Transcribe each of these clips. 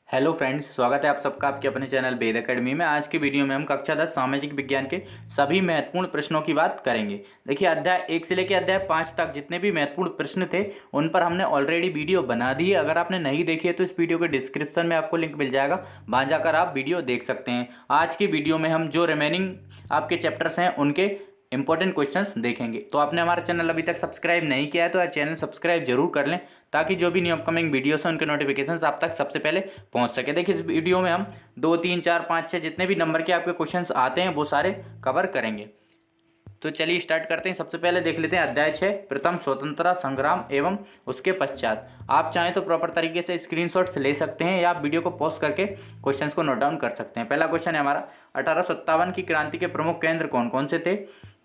Hello friends, स्वागत है आप सबका आपके अपने चैनल वेद एकेडमी में। आज की वीडियो में हम कक्षा 10 सामाजिक विज्ञान के सभी महत्वपूर्ण प्रश्नों की बात करेंगे। देखिए, अध्याय 1 से लेकर अध्याय 5 तक जितने भी महत्वपूर्ण प्रश्न थे उन पर हमने ऑलरेडी वीडियो बना दी है। अगर आपने नहीं देखी है तो इस वीडियो के डिस्क्रिप्शन में आपको लिंक मिल जाएगा, वहाँ जाकर आप वीडियो देख सकते हैं। आज की वीडियो में हम जो रिमेनिंग आपके चैप्टर्स हैं उनके इंपॉर्टेंट क्वेश्चंस देखेंगे। तो आपने हमारा चैनल अभी तक सब्सक्राइब नहीं किया है तो चैनल सब्सक्राइब जरूर कर लें, ताकि जो भी न्यू अपकमिंग वीडियोस हैं उनके नोटिफिकेशंस आप तक सबसे पहले पहुंच सके। देखिए, इस वीडियो में हम 2, 3, 4, 5, 6 जितने भी नंबर के आपके क्वेश्चंस आते हैं वो सारे कवर करेंगे। तो चलिए स्टार्ट करते हैं। सबसे पहले देख लेते हैं अध्याय 6, प्रथम स्वतंत्रता संग्राम एवं उसके पश्चात। आप चाहें तो प्रॉपर तरीके से स्क्रीनशॉट्स ले सकते हैं या आप वीडियो को पॉज करके क्वेश्चंस को नोट डाउन कर सकते हैं। पहला क्वेश्चन है हमारा, 1857 की क्रांति के प्रमुख केंद्र कौन कौन से थे?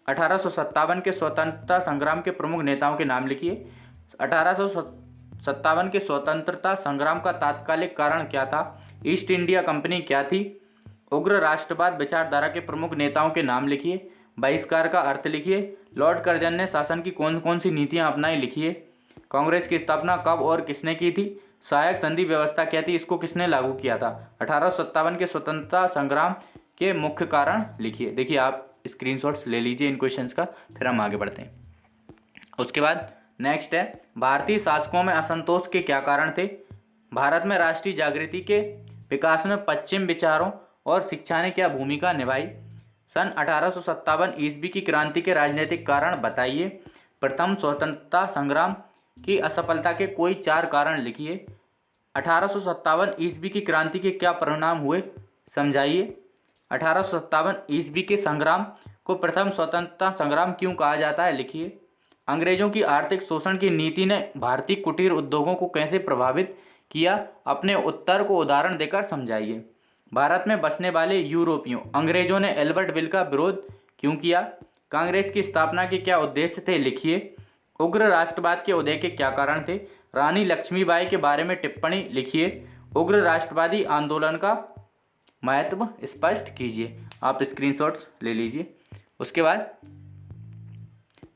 1857 के स्वतंत्रता संग्राम के प्रमुख नेताओं के नाम लिखिए। 1857 के स्वतंत्रता संग्राम का तात्कालिक कारण क्या था? ईस्ट इंडिया कंपनी क्या थी? उग्र राष्ट्रवाद विचारधारा के प्रमुख नेताओं के नाम लिखिए। बहिष्कार का अर्थ लिखिए। लॉर्ड कर्जन ने शासन की कौन कौन सी नीतियां अपनाई लिखिए। कांग्रेस की स्थापना कब और किसने की थी? सहायक संधि व्यवस्था क्या थी, इसको किसने लागू किया था? 1857 के स्वतंत्रता संग्राम के मुख्य कारण लिखिए। देखिए, आप स्क्रीनशॉट्स ले लीजिए इन क्वेश्चंस का, फिर हम आगे बढ़ते हैं। उसके बाद नेक्स्ट है, भारतीय शासकों में असंतोष के क्या कारण थे? भारत में राष्ट्रीय जागृति के विकास में पश्चिम विचारों और शिक्षा ने क्या भूमिका निभाई? सन 1857 ईस्वी की क्रांति के राजनीतिक कारण बताइए। प्रथम स्वतंत्रता संग्राम की असफलता के कोई 4 कारण लिखिए। 1857 ईस्वी की क्रांति के क्या परिणाम हुए, समझाइए। 1857 ईस्वी के संग्राम को प्रथम स्वतंत्रता संग्राम क्यों कहा जाता है, लिखिए। अंग्रेजों की आर्थिक शोषण की नीति ने भारतीय कुटीर उद्योगों को कैसे प्रभावित किया, अपने उत्तर को उदाहरण देकर समझाइए। भारत में बसने वाले यूरोपियों अंग्रेजों ने एल्बर्ट बिल का विरोध क्यों किया? कांग्रेस की स्थापना के क्या उद्देश्य थे, लिखिए। उग्र राष्ट्रवाद के उदय के क्या कारण थे? रानी लक्ष्मीबाई के बारे में टिप्पणी लिखिए। उग्र राष्ट्रवादी आंदोलन का महत्व स्पष्ट कीजिए। आप स्क्रीनशॉट्स ले लीजिए। उसके बाद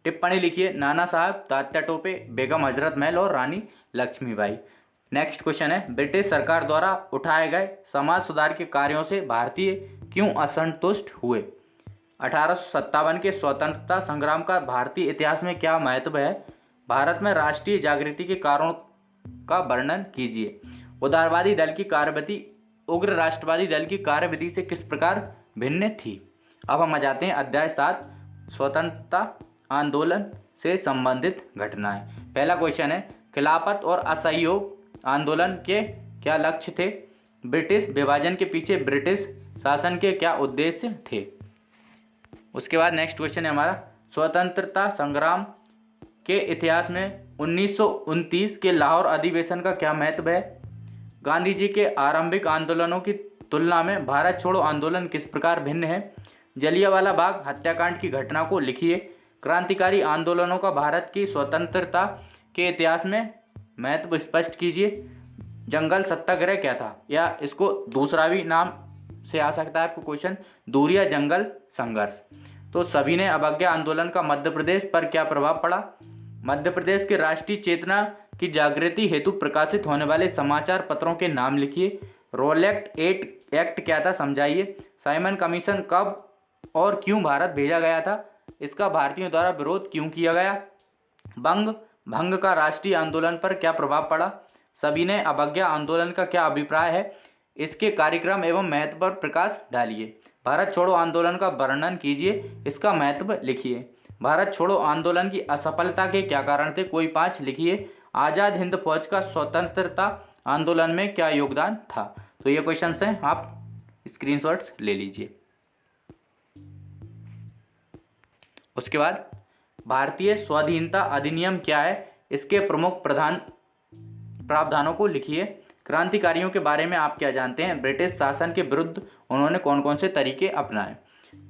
टिप्पणी लिखिए। नाना साहब, तात्या टोपे, बेगम हजरत महल और रानी लक्ष्मीबाई। नेक्स्ट क्वेश्चन है, ब्रिटिश सरकार द्वारा उठाए गए समाज सुधार के कार्यों से भारतीय क्यों असंतुष्ट हुए? 1857 के स्वतंत्रता संग्राम का भारतीय इतिहास में क्या महत्व है? भारत में राष्ट्रीय जागृति के कारणों का वर्णन कीजिए। उदारवादी दल की कार्यविधि उग्र राष्ट्रवादी दल की कार्यविधि से किस प्रकार भिन्न थी? अब हम आ जाते हैं अध्याय 7, स्वतंत्रता आंदोलन से संबंधित घटनाएं। पहला क्वेश्चन है, खिलाफत और असहयोग आंदोलन के क्या लक्ष्य थे? ब्रिटिश विभाजन के पीछे ब्रिटिश शासन के क्या उद्देश्य थे? उसके बाद नेक्स्ट क्वेश्चन है हमारा, स्वतंत्रता संग्राम के इतिहास में 1929 के लाहौर अधिवेशन का क्या महत्व है? गांधी जी के आरंभिक आंदोलनों की तुलना में भारत छोड़ो आंदोलन किस प्रकार भिन्न है? जलियांवाला बाग हत्याकांड की घटना को लिखिए। क्रांतिकारी आंदोलनों का भारत की स्वतंत्रता के इतिहास में महत्व स्पष्ट कीजिए। जंगल सत्याग्रह क्या था, या इसको दूसरा भी नाम से आ सकता है आपको क्वेश्चन, दूरिया जंगल संघर्ष। तो सभी ने अवज्ञा आंदोलन का मध्य प्रदेश पर क्या प्रभाव पड़ा? मध्य प्रदेश के राष्ट्रीय चेतना की जागृति हेतु प्रकाशित होने वाले समाचार पत्रों के नाम लिखिए। रोलेक्ट एक्ट क्या था, समझाइए। साइमन कमीशन कब और क्यों भारत भेजा गया था? इसका भारतीयों द्वारा विरोध क्यों किया गया? भंग का राष्ट्रीय आंदोलन पर क्या प्रभाव पड़ा? सभी ने अवज्ञा आंदोलन का क्या अभिप्राय है? इसके कार्यक्रम एवं महत्व पर प्रकाश डालिए। भारत छोड़ो आंदोलन का वर्णन कीजिए, इसका महत्व लिखिए। भारत छोड़ो आंदोलन की असफलता के क्या कारण थे, कोई 5 लिखिए। आज़ाद हिंद फौज का स्वतंत्रता आंदोलन में क्या योगदान था? तो ये क्वेश्चन हैं, आप स्क्रीनशॉट्स ले लीजिए। उसके बाद भारतीय स्वाधीनता अधिनियम क्या है, इसके प्रमुख प्रावधानों को लिखिए। क्रांतिकारियों के बारे में आप क्या जानते हैं? ब्रिटिश शासन के विरुद्ध उन्होंने कौन कौन से तरीके अपनाए?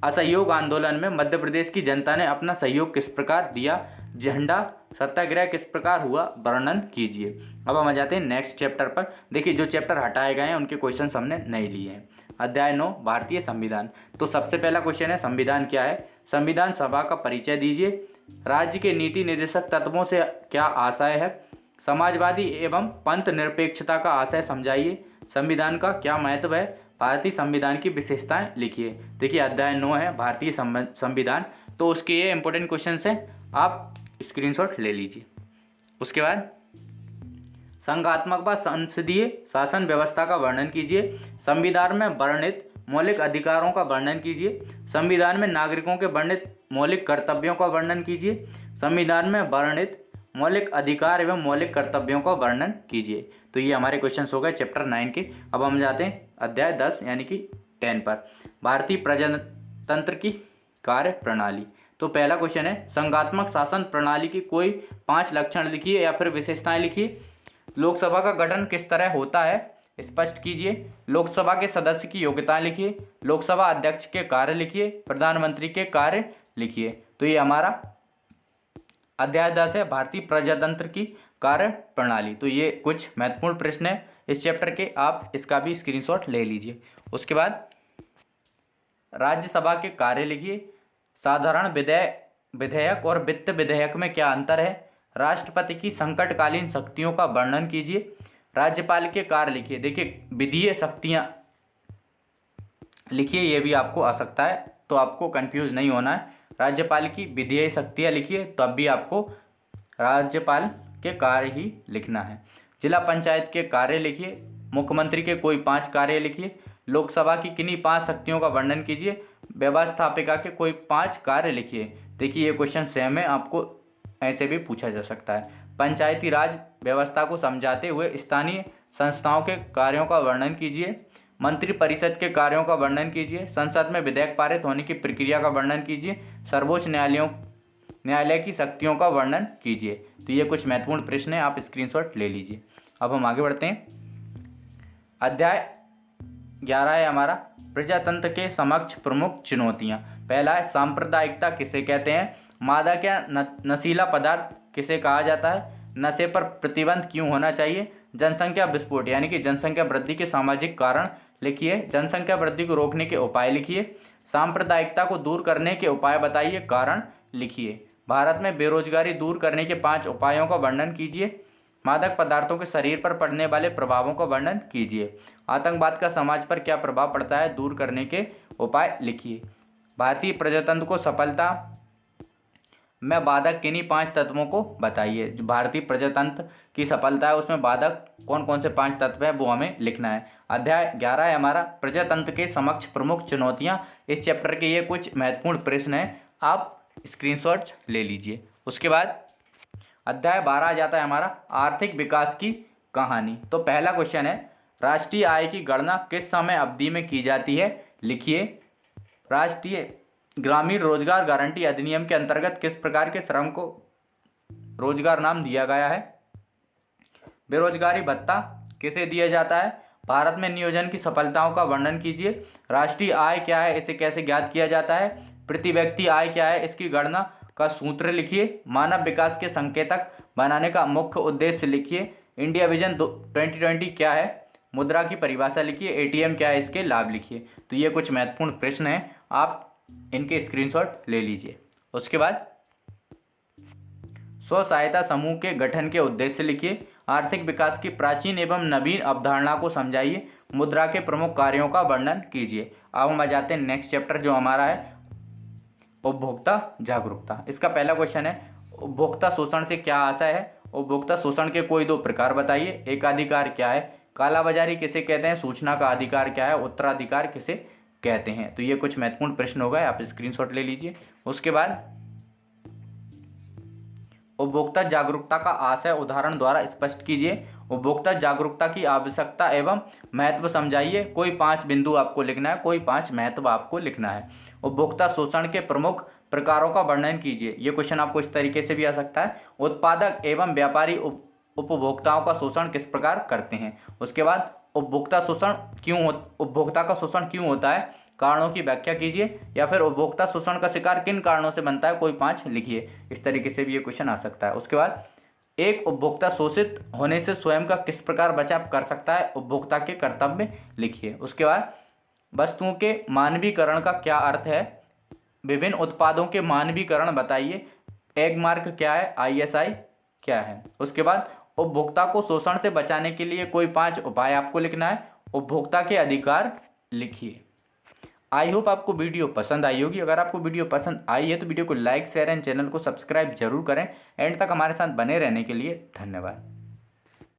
असहयोग आंदोलन में मध्य प्रदेश की जनता ने अपना सहयोग किस प्रकार दिया? झंडा सत्याग्रह किस प्रकार हुआ, वर्णन कीजिए। अब हम आ जाते हैं नेक्स्ट चैप्टर पर। देखिए, जो चैप्टर हटाए गए हैं उनके क्वेश्चन हमने नहीं लिए हैं। अध्याय 9, भारतीय संविधान। तो सबसे पहला क्वेश्चन है, संविधान क्या है? संविधान सभा का परिचय दीजिए। राज्य के नीति निर्देशक तत्वों से क्या आशय है? समाजवादी एवं पंथ निरपेक्षता का आशय समझाइए। संविधान का क्या महत्व है, भारतीय संविधान की विशेषताएं लिखिए। देखिए अध्याय 9 है भारतीय संविधान, तो उसके ये इंपॉर्टेंट क्वेश्चन हैं, आप स्क्रीनशॉट ले लीजिए। उसके बाद संघात्मक व संसदीय शासन व्यवस्था का वर्णन कीजिए। संविधान में वर्णित मौलिक अधिकारों का वर्णन कीजिए। संविधान में नागरिकों के वर्णित मौलिक कर्तव्यों का वर्णन कीजिए। संविधान में वर्णित मौलिक अधिकार एवं मौलिक कर्तव्यों का वर्णन कीजिए। तो ये हमारे क्वेश्चंस हो गए चैप्टर 9 के। अब हम जाते हैं अध्याय 10 यानी कि 10 पर, भारतीय प्रजातंत्र की कार्य प्रणाली। तो पहला क्वेश्चन है, संघात्मक शासन प्रणाली की कोई 5 लक्षण लिखिए या फिर विशेषताएं लिखिए। लोकसभा का गठन किस तरह होता है, स्पष्ट कीजिए। लोकसभा के सदस्य की योग्यताएं लिखिए। लोकसभा अध्यक्ष के कार्य लिखिए। प्रधानमंत्री के कार्य लिखिए। तो ये हमारा अध्याय 10 है, भारतीय प्रजातंत्र की कार्य प्रणाली। तो ये कुछ महत्वपूर्ण प्रश्न है इस चैप्टर के, आप इसका भी स्क्रीनशॉट ले लीजिए। उसके बाद राज्यसभा के कार्य लिखिए। साधारण विधेयक और वित्त विधेयक में क्या अंतर है। राष्ट्रपति की संकटकालीन शक्तियों का वर्णन कीजिए। राज्यपाल के कार्य लिखिए। देखिए विधीय शक्तियां लिखिए, ये भी आपको आ सकता है, तो आपको कंफ्यूज नहीं होना है। राज्यपाल की विधीय शक्तियां लिखिए, तब भी आपको राज्यपाल के कार्य ही लिखना है। जिला पंचायत के कार्य लिखिए। मुख्यमंत्री के कोई 5 कार्य लिखिए। लोकसभा की किन्हीं 5 शक्तियों का वर्णन कीजिए। व्यवस्थापिका के कोई 5 कार्य लिखिए। देखिए ये क्वेश्चन सेम है, आपको ऐसे भी पूछा जा सकता है। पंचायती राज व्यवस्था को समझाते हुए स्थानीय संस्थाओं के कार्यों का वर्णन कीजिए। मंत्रिपरिषद के कार्यों का वर्णन कीजिए। संसद में विधेयक पारित होने की प्रक्रिया का वर्णन कीजिए। सर्वोच्च न्यायालय की शक्तियों का वर्णन कीजिए। तो ये कुछ महत्वपूर्ण प्रश्न है, आप स्क्रीनशॉट ले लीजिए। अब हम आगे बढ़ते हैं। अध्याय 11 है हमारा, प्रजातंत्र के समक्ष प्रमुख चुनौतियां। पहला है, सांप्रदायिकता किसे कहते हैं। मादक या नशीला पदार्थ किसे कहा जाता है। नशे पर प्रतिबंध क्यों होना चाहिए। जनसंख्या विस्फोट यानी कि जनसंख्या वृद्धि के सामाजिक कारण लिखिए। जनसंख्या वृद्धि को रोकने के उपाय लिखिए। सांप्रदायिकता को दूर करने के उपाय बताइए, कारण लिखिए। भारत में बेरोजगारी दूर करने के 5 उपायों का वर्णन कीजिए। मादक पदार्थों के शरीर पर पड़ने वाले प्रभावों का वर्णन कीजिए। आतंकवाद का समाज पर क्या प्रभाव पड़ता है, दूर करने के उपाय लिखिए। भारतीय प्रजातंत्र को सफलता में बाधक किन्हीं 5 तत्वों को बताइए। जो भारतीय प्रजातंत्र की सफलता है उसमें बाधक कौन कौन से 5 तत्व है वो हमें लिखना है। अध्याय 11 है हमारा, प्रजातंत्र के समक्ष प्रमुख चुनौतियां। इस चैप्टर के ये कुछ महत्वपूर्ण प्रश्न हैं, आप स्क्रीनशॉट्स ले लीजिए। उसके बाद अध्याय 12 आ जाता है हमारा, आर्थिक विकास की कहानी। तो पहला क्वेश्चन है, राष्ट्रीय आय की गणना किस समय अवधि में की जाती है, लिखिए। राष्ट्रीय ग्रामीण रोजगार गारंटी अधिनियम के अंतर्गत किस प्रकार के श्रम को रोजगार नाम दिया गया है। बेरोजगारी भत्ता किसे दिया जाता है। भारत में नियोजन की सफलताओं का वर्णन कीजिए। राष्ट्रीय आय क्या है, इसे कैसे ज्ञात किया जाता है। प्रति व्यक्ति आय क्या है, इसकी गणना का सूत्र लिखिए। मानव विकास के संकेतक बनाने का मुख्य उद्देश्य लिखिए। इंडिया विजन 2020 क्या है, मुद्रा की परिभाषा लिखिए। एटीएम क्या है, इसके लाभ लिखिए। तो ये कुछ महत्वपूर्ण प्रश्न हैं, आप इनके स्क्रीनशॉट ले लीजिए। उसके बाद स्व सहायता समूह के गठन के उद्देश्य लिखिए। आर्थिक विकास की प्राचीन एवं नवीन अवधारणा को समझाइए। मुद्रा के प्रमुख कार्यों का वर्णन कीजिए। अब हम आ जाते हैं नेक्स्ट चैप्टर जो हमारा है उपभोक्ता जागरूकता। इसका पहला क्वेश्चन है, उपभोक्ता शोषण से क्या आशय है। उपभोक्ता शोषण के कोई 2 प्रकार बताइए। एकाधिकार क्या है, कालाबाजारी किसे कहते हैं, सूचना का अधिकार क्या है, उत्तराधिकार किसे कहते हैं। तो ये कुछ महत्वपूर्ण प्रश्न हो गए, आप स्क्रीनशॉट ले लीजिए। उसके बाद उपभोक्ता जागरूकता का आशय उदाहरण द्वारा स्पष्ट कीजिए। उपभोक्ता जागरूकता की आवश्यकता एवं महत्व समझाइए। कोई 5 बिंदु आपको लिखना है, कोई 5 महत्व आपको लिखना है। उपभोक्ता शोषण के प्रमुख प्रकारों का वर्णन कीजिए। ये क्वेश्चन आपको इस तरीके से भी आ सकता है, उत्पादक एवं व्यापारी उपभोक्ताओं का शोषण किस प्रकार करते हैं। उसके बाद उपभोक्ता उपभोक्ता का शोषण क्यों होता है, कारणों की व्याख्या कीजिए। या फिर उपभोक्ता शोषण का शिकार किन कारणों से बनता है, कोई 5 लिखिए। इस तरीके से भी ये क्वेश्चन आ सकता है। उसके बाद एक उपभोक्ता शोषित होने से स्वयं का किस प्रकार बचाव कर सकता है, उपभोक्ता के कर्तव्य लिखिए। उसके बाद वस्तुओं के मानवीकरण का क्या अर्थ है, विभिन्न उत्पादों के मानवीकरण बताइए। एग मार्क क्या है, ISI क्या है। उसके बाद उपभोक्ता को शोषण से बचाने के लिए कोई 5 उपाय आपको लिखना है। उपभोक्ता के अधिकार लिखिए। आई होप आपको वीडियो पसंद आई होगी। अगर आपको वीडियो पसंद आई है तो वीडियो को लाइक शेयर एंड चैनल को सब्सक्राइब जरूर करें। एंड तक हमारे साथ बने रहने के लिए धन्यवाद।